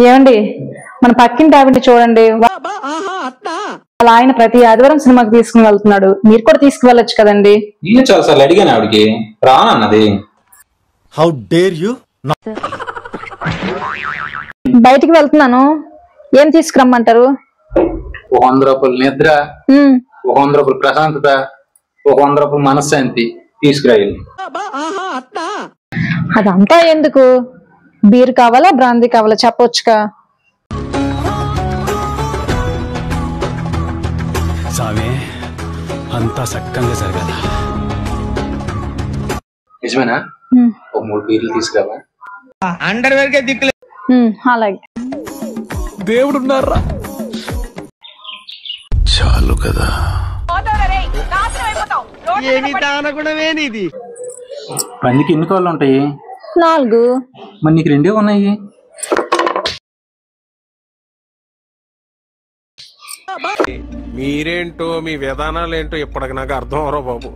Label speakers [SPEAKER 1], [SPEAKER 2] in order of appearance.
[SPEAKER 1] ఏమండి, మన పక్కింటి ఆవిడ చూడండి, వాళ్ళ ఆయన ప్రతి ఆదివారం సినిమాకి తీసుకుని వెళ్తున్నాడు. మీరు కూడా తీసుకువెళ్ళొచ్చు కదండి.
[SPEAKER 2] నేను చాలా సార్లు అడిగాను ఆవిడకి, రానన్నది.
[SPEAKER 3] How dare you.
[SPEAKER 1] బయటికి వెళ్తున్నాను, ఏం తీసుకురమ్మంటారు?
[SPEAKER 2] 100 రూపాయలు నిద్ర, 100 రూపాయలు ప్రశాంతత, 100 రూపాయలు మనశ్శాంతి తీసుకురాయాలి.
[SPEAKER 1] అదంతా ఎందుకు? బీర్ కావాలా, బ్రాందీ కావాలా చెప్పొచ్చుగా.
[SPEAKER 3] సామే అంతా సక్కంగా జరగాల.
[SPEAKER 2] నిజమేనా? ఒక 3 బీర్లు తీసుకురావా?
[SPEAKER 4] అండర్వేర్ కే దిక్కులే.
[SPEAKER 1] అలాగే.
[SPEAKER 3] దేవుడున్నారా? చాలు కదా.
[SPEAKER 4] ఏమి దానగుణమేనిది?
[SPEAKER 2] పందికి ఎన్ని కాళ్ళు ఉంటాయి?
[SPEAKER 1] 4.
[SPEAKER 2] మరి నీకు 2 ఉన్నాయి.
[SPEAKER 5] మీరేంటో మీ విధానాలు ఏంటో ఇప్పటికి నాకు అర్థం అవరో బాబు.